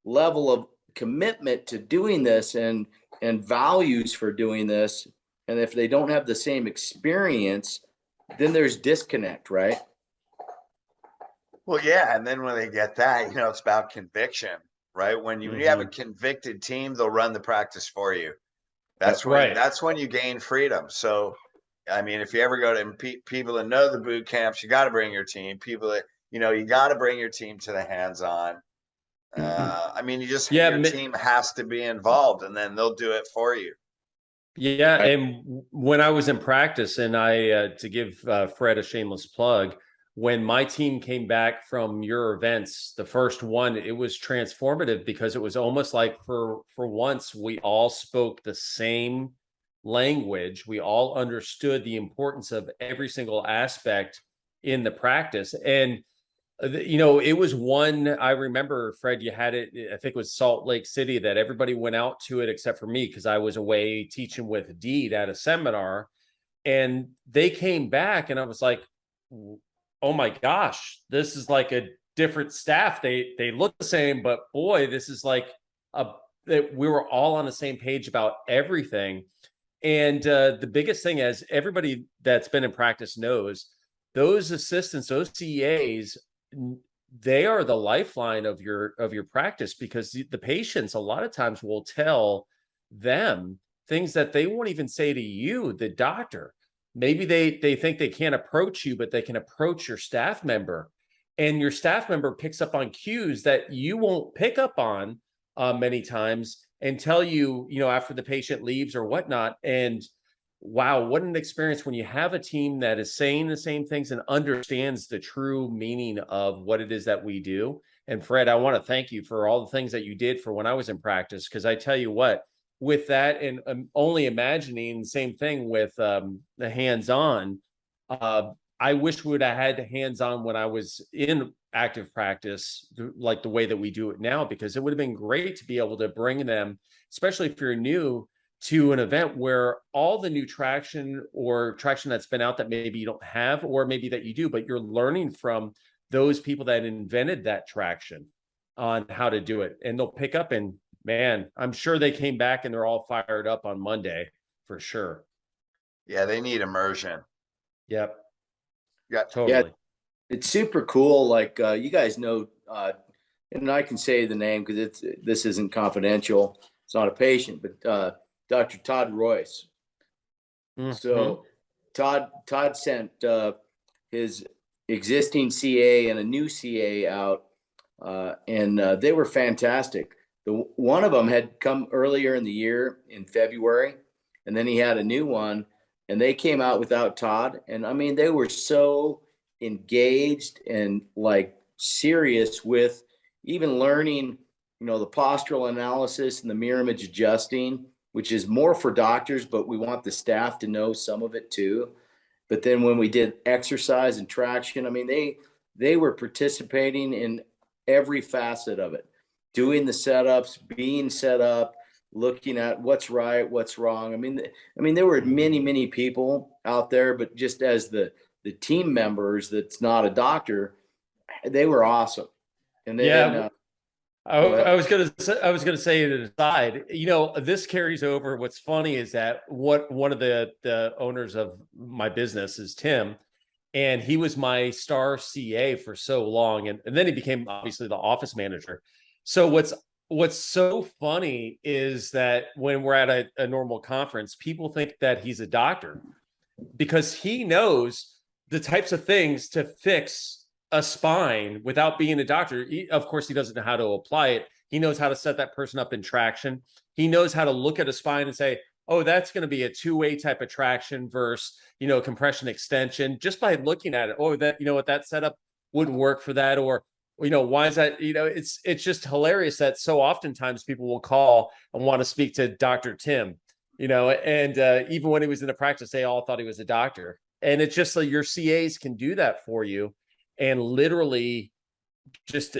level of commitment to doing this and values for doing this, and if they don't have the same experience, then there's disconnect, right? Well, yeah. And then when they get that, it's about conviction, right? When you have a convicted team, they'll run the practice for you. That's when you gain freedom. So, I mean, if you ever go to people that know the boot camps, you got to bring your team. People that, you got to bring your team to the hands-on. I mean, your team has to be involved, and then they'll do it for you. Yeah. And when I was in practice, and to give Fred a shameless plug, when my team came back from your events, the first one, it was transformative, because it was almost like for once we all spoke the same language. We all understood the importance of every single aspect in the practice. And it was one, I remember, Fred, you had it, I think it was Salt Lake City, that everybody went out to it except for me, because I was away teaching with Deed at a seminar. And they came back and I was like, oh my gosh, this is like a different staff. They look the same, but boy, this is like that we were all on the same page about everything. And the biggest thing, as everybody that's been in practice knows, those assistants, those CEAs, they are the lifeline of your practice, because the patients a lot of times will tell them things that they won't even say to you, the doctor. Maybe they think they can't approach you, but they can approach your staff member, and your staff member picks up on cues that you won't pick up on many times, and tell you, after the patient leaves or whatnot. And wow, what an experience when you have a team that is saying the same things and understands the true meaning of what it is that we do. And Fred, I want to thank you for all the things that you did for when I was in practice, because I tell you what, with that, and only imagining the same thing with the hands-on, I wish we would have had hands-on when I was in active practice, like the way that we do it now, because it would have been great to be able to bring them, especially if you're new, to an event where all the new traction or traction that's been out that maybe you don't have, or maybe that you do, but you're learning from those people that invented that traction on how to do it. And they'll pick up, and man, I'm sure they came back and they're all fired up on Monday for sure. Yeah, they need immersion. Yep. Yeah, Totally. Yeah, it's super cool. Like you guys know, and I can say the name because this isn't confidential. It's not a patient, but Dr. Todd Royce. Mm-hmm. So Todd sent his existing CA and a new CA out, and they were fantastic. One of them had come earlier in the year in February, and then he had a new one, and they came out without Todd. And I mean, they were so engaged and like serious with even learning, the postural analysis and the mirror image adjusting, which is more for doctors, but we want the staff to know some of it too. But then when we did exercise and traction, I mean, they were participating in every facet of it, doing the setups, being set up, looking at what's right, what's wrong. I mean, there were many people out there, but just as the team members, that's not a doctor, they were awesome. And then, I was gonna say it aside. This carries over. What's funny is that one of the owners of my business is Tim, and he was my star CA for so long, and then he became obviously the office manager. So what's so funny is that when we're at a normal conference, people think that he's a doctor because he knows the types of things to fix a spine without being a doctor. Of course, he doesn't know how to apply it. He knows how to set that person up in traction. He knows how to look at a spine and say, oh, that's going to be a two-way type of traction versus, compression extension, just by looking at it. Oh, that setup wouldn't work for that. Or, why is that? It's just hilarious that so oftentimes people will call and want to speak to Dr. Tim, and even when he was in the practice, they all thought he was a doctor. And it's just like your CAs can do that for you and literally just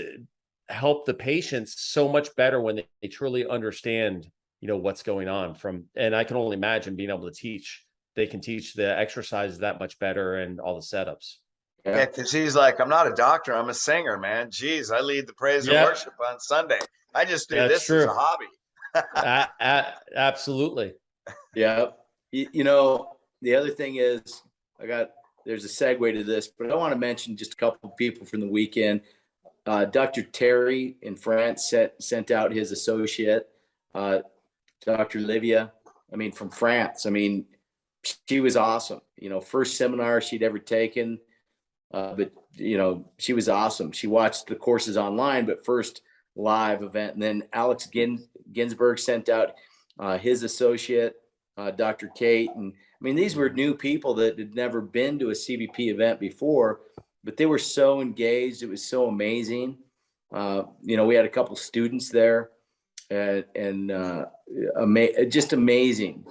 help the patients so much better when they truly understand, what's going on and I can only imagine being able to teach. They can teach the exercises that much better and all the setups. Yeah, because he's like, I'm not a doctor, I'm a singer, man. Jeez, I lead the praise and worship on Sunday. I just do this as a hobby. Absolutely. Yeah. The other thing is there's a segue to this, but I want to mention just a couple of people from the weekend. Dr. Terry in France sent out his associate, Dr. Livia, from France. She was awesome. First seminar she'd ever taken, but she was awesome. She watched the courses online, but first live event. And then Alex Ginsberg sent out his associate, Dr. Kate. And these were new people that had never been to a CBP event before, but they were so engaged. It was so amazing. We had a couple students there and just amazing.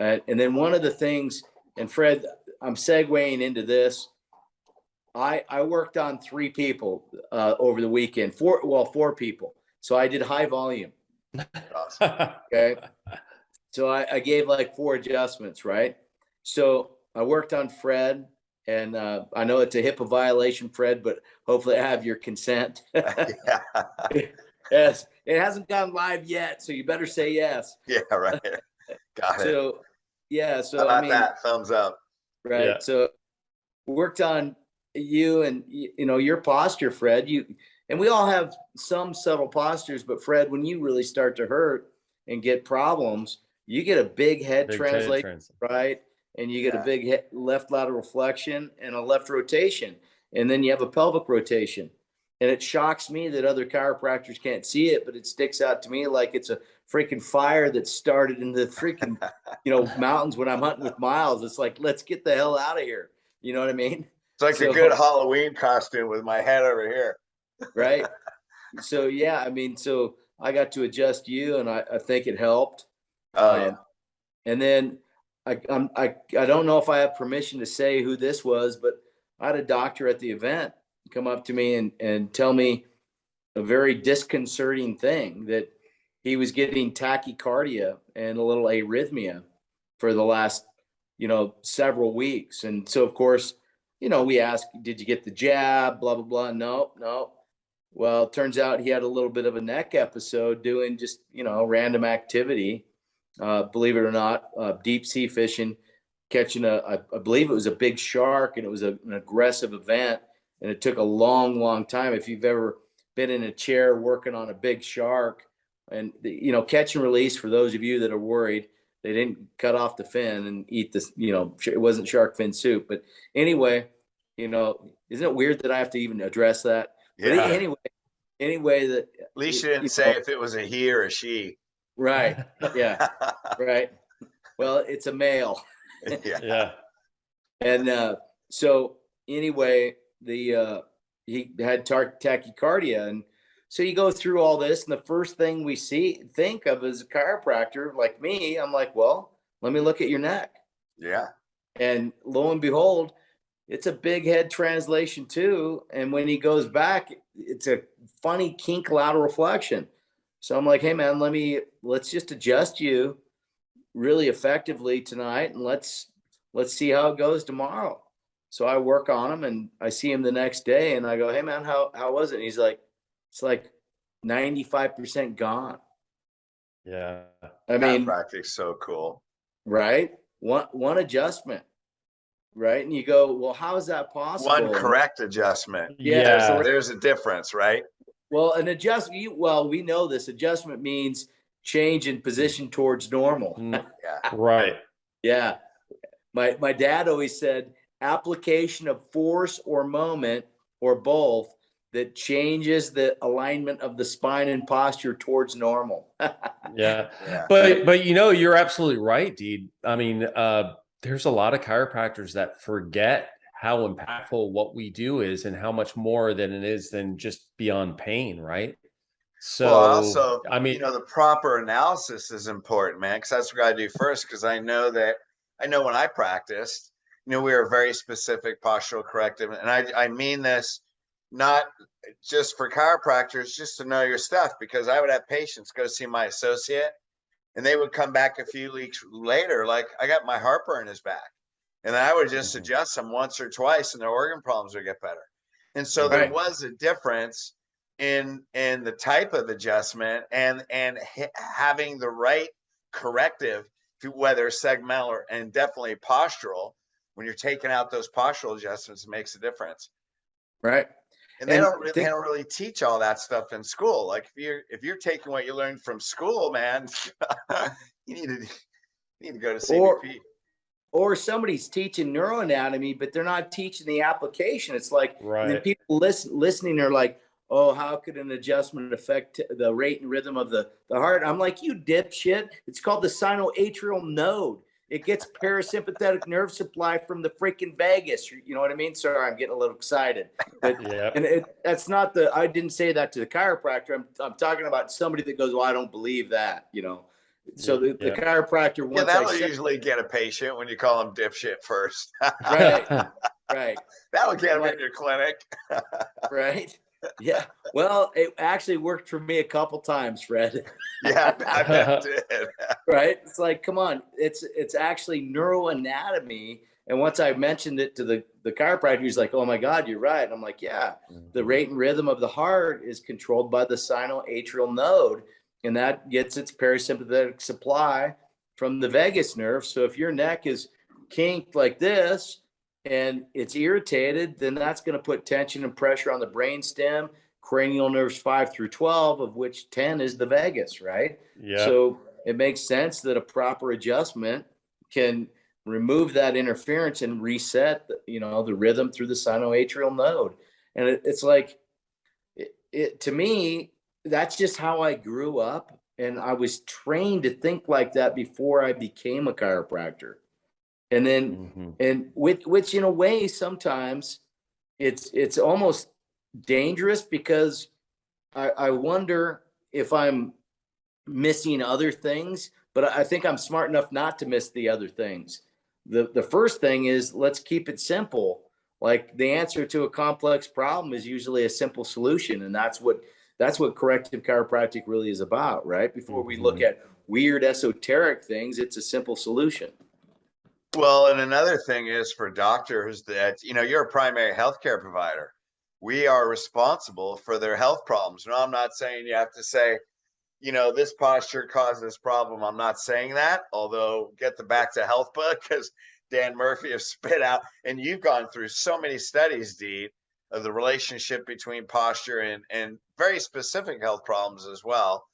And then one of the things, and Fred, I'm segueing into this. I worked on 3 people over the weekend, 4 people. So I did high volume. Awesome. Okay. So I gave like 4 adjustments, right? So I worked on Fred, and I know it's a HIPAA violation, Fred, but hopefully I have your consent. Yes, it hasn't gone live yet, so you better say yes. Yeah, right. Got it. So, yeah. So how about that? Thumbs up. Right. Yeah. So worked on you and your posture, Fred. And we all have some subtle postures, but Fred, when you really start to hurt and get problems, you get a big head translation, right? And you get a big left lateral flexion and a left rotation. And then you have a pelvic rotation. And it shocks me that other chiropractors can't see it, but it sticks out to me like it's a freaking fire that started in the freaking, mountains when I'm hunting with Miles. It's like, let's get the hell out of here. You know what I mean? It's like a good Halloween costume with my head over here. Right. so yeah, I mean, so I got to adjust you, and I think it helped. Oh yeah. And then I don't know if I have permission to say who this was, but I had a doctor at the event come up to me and tell me a very disconcerting thing, that he was getting tachycardia and a little arrhythmia for the last, several weeks. And so, of course, we asked, did you get the jab? Blah, blah, blah. No, no. Well, it turns out he had a little bit of a neck episode doing just, random activity. Believe it or not, deep sea fishing, catching I believe it was a big shark, and it was an aggressive event. And it took a long, long time. If you've ever been in a chair working on a big shark, and catch and release, for those of you that are worried, they didn't cut off the fin and eat this, it wasn't shark fin soup. But anyway, isn't it weird that I have to even address that? Yeah. But anyway, that At least you didn't say if it was a he or a she. Right. Yeah. Right. Well, it's a male. Yeah. And so anyway, he had tachycardia, and so you go through all this, and the first thing we think of as a chiropractor like me, I'm like, well, let me look at your neck. Yeah. And lo and behold, it's a big head translation too. And when he goes back, it's a funny kink lateral flexion. So I'm like, hey man, let's just adjust you really effectively tonight, and let's see how it goes tomorrow. So I work on him, and I see him the next day, and I go, hey man, how was it? And he's like, it's like 95% gone. Yeah. I mean, chiropractic's so cool. Right? One adjustment. Right? And you go, well, how is that possible? One correct adjustment. Yeah. There's a difference, right? Well, an adjustment, we know this adjustment means change in position towards normal. Yeah. Right. Yeah. My dad always said, application of force or moment or both that changes the alignment of the spine and posture towards normal. Yeah. Yeah. But you're absolutely right, Deed. I mean, there's a lot of chiropractors that forget how impactful what we do is, and how much more than it is than just beyond pain, right? So, Well, also, I mean, the proper analysis is important, man, because that's what I do first. Because I know when I practiced, we were very specific postural corrective, and I mean this not just for chiropractors, just to know your stuff. Because I would have patients go see my associate, and they would come back a few weeks later, like, I got my heartburn in his back, and then I would just adjust them once or twice, and their organ problems would get better. And so there was a difference in the type of adjustment and having the right corrective, whether segmental and definitely postural. When you're taking out those postural adjustments, it makes a difference. Right. And they don't really teach all that stuff in school. Like if you're taking what you learned from school, man, you need to go to CBP. Or somebody's teaching neuroanatomy, but they're not teaching the application. It's like, and then people listening are like, oh, how could an adjustment affect the rate and rhythm of the heart? I'm like, you dipshit. It's called the sinoatrial node. It gets parasympathetic nerve supply from the freaking vagus. You know what I mean? Sorry, I'm getting a little excited. But that's not I didn't say that to the chiropractor. I'm talking about somebody that goes, well, I don't believe that, So the chiropractor, once that'll usually get a patient when you call them dipshit first. Right. That'll get them in your clinic. Right. Yeah. Well, it actually worked for me a couple times, Fred. Yeah, I bet it did. Right. It's like, come on, it's actually neuroanatomy. And once I mentioned it to the chiropractor, he's like, oh my God, you're right. And I'm like, yeah, the rate and rhythm of the heart is controlled by the sinoatrial node, and that gets its parasympathetic supply from the vagus nerve. So if your neck is kinked like this and it's irritated, then that's going to put tension and pressure on the brain stem, cranial nerves 5 through 12, of which 10 is the vagus, right? Yeah. So it makes sense that a proper adjustment can remove that interference and reset the rhythm through the sinoatrial node. And it's like, to me, that's just how I grew up. And I was trained to think like that before I became a chiropractor. And then, and which in a way, sometimes it's almost dangerous, because I wonder if I'm missing other things, but I think I'm smart enough not to miss the other things. The first thing is, let's keep it simple. Like, the answer to a complex problem is usually a simple solution, and that's what corrective chiropractic really is about, right? Before we look at weird esoteric things, it's a simple solution. Well, and another thing is for doctors that, you're a primary healthcare provider. We are responsible for their health problems. No, I'm not saying you have to say, this posture caused this problem. I'm not saying that, although get the Back to Health book, because Dan Murphy has spit out, and you've gone through so many studies, Dee, of the relationship between posture and very specific health problems as well.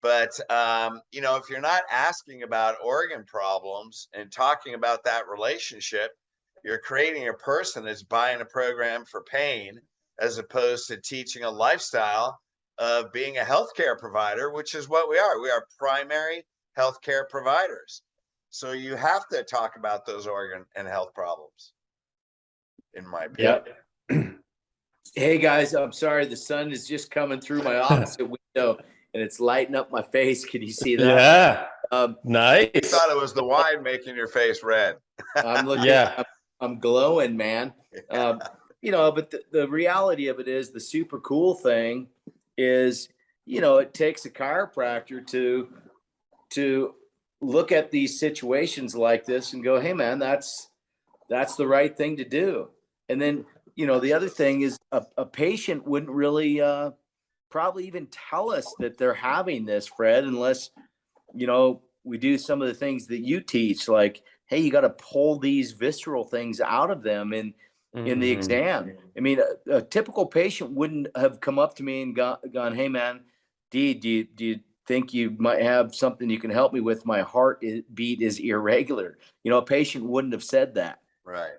But, if you're not asking about organ problems and talking about that relationship, you're creating a person that's buying a program for pain as opposed to teaching a lifestyle of being a healthcare provider, which is what we are. We are primary healthcare providers. So you have to talk about those organ and health problems, in my opinion. Yep. Hey guys, I'm sorry, the sun is just coming through my opposite window and it's lighting up my face. Can you see that? Yeah. Nice. I thought it was the wine making your face red. I'm looking. Yeah. I'm glowing, man. But the reality of it is, the super cool thing is, it takes a chiropractor to look at these situations like this and go, hey man, that's the right thing to do. And then, the other thing is, a patient wouldn't really probably even tell us that they're having this, Fred, unless, we do some of the things that you teach, like, hey, you got to pull these visceral things out of them in the exam. I mean, a typical patient wouldn't have come up to me and gone, hey man, Dee, do you think you might have something you can help me with? My beat is irregular. A patient wouldn't have said that. Right.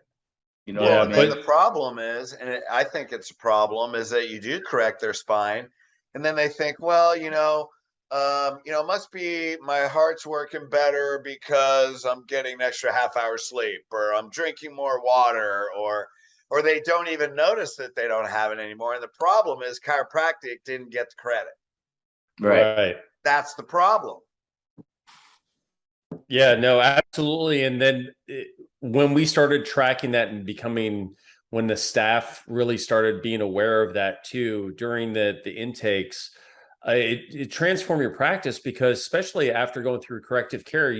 Yeah, But the problem is, and I think it's a problem, is that you do correct their spine, and then they think, well, it must be my heart's working better because I'm getting an extra half hour sleep, or I'm drinking more water, or they don't even notice that they don't have it anymore. And the problem is chiropractic didn't get the credit. Right. That's the problem. Yeah, no, absolutely. And then when we started tracking that and when the staff really started being aware of that too, during the intakes, it transformed your practice, because especially after going through corrective care,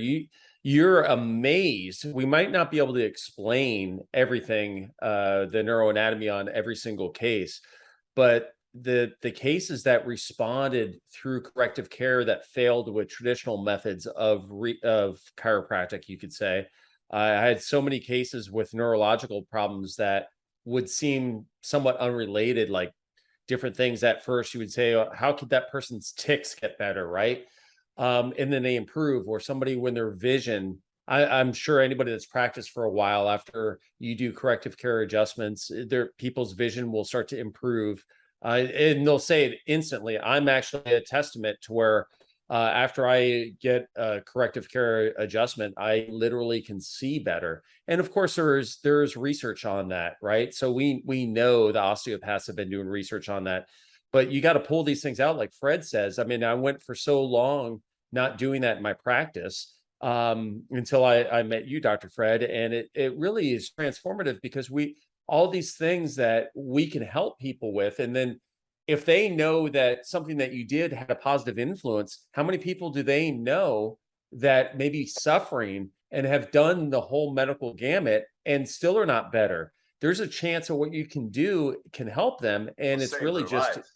you're amazed. We might not be able to explain everything, the neuroanatomy on every single case, but the cases that responded through corrective care that failed with traditional methods of chiropractic, you could say, I had so many cases with neurological problems that would seem somewhat unrelated, like different things. At first you would say, oh, how could that person's tics get better, right? And then they improve. Or somebody, when their vision, I'm sure anybody that's practiced for a while, after you do corrective care adjustments, people's vision will start to improve. And they'll say it instantly. I'm actually a testament to where after I get a corrective care adjustment, I literally can see better. And of course, there's research on that, right? So we know the osteopaths have been doing research on that, but you got to pull these things out, like Fred says. I mean, I went for so long not doing that in my practice until I met you, Dr. Fred, and it really is transformative, because all these things that we can help people with. And then if they know that something that you did had a positive influence, how many people do they know that may be suffering and have done the whole medical gamut and still are not better? There's a chance of what you can do can help them. And it's really just life.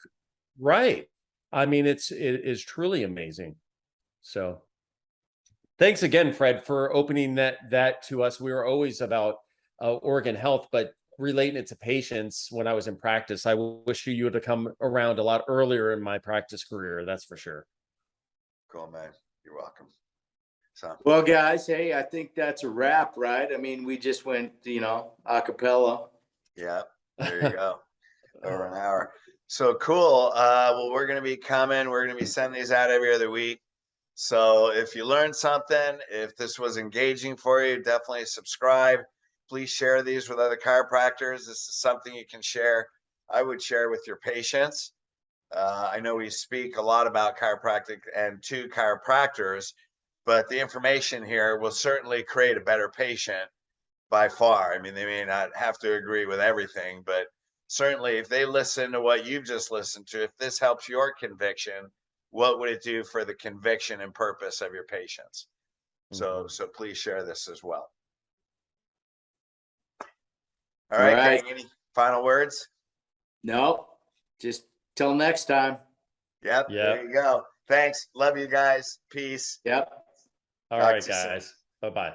Right. I mean, it is truly amazing. So thanks again, Fred, for opening that to us. We were always about organ health, but relating it to patients when I was in practice. I wish you would have come around a lot earlier in my practice career. That's for sure. Cool, man. You're welcome. So, well, guys, hey, I think that's a wrap, right? I mean, we just went, a cappella. Yeah, there you go. Over an hour. So cool. Well, we're going to be coming. We're going to be sending these out every other week. So if you learned something, if this was engaging for you, definitely subscribe. Please share these with other chiropractors. This is something you can share. I would share with your patients. I know we speak a lot about chiropractic and to chiropractors, but the information here will certainly create a better patient by far. I mean, they may not have to agree with everything, but certainly if they listen to what you've just listened to, if this helps your conviction, what would it do for the conviction and purpose of your patients? So please share this as well. All right, gang, any final words? No, just till next time. Yep. There you go. Thanks. Love you guys. Peace. Yep. All right, guys. Bye-bye.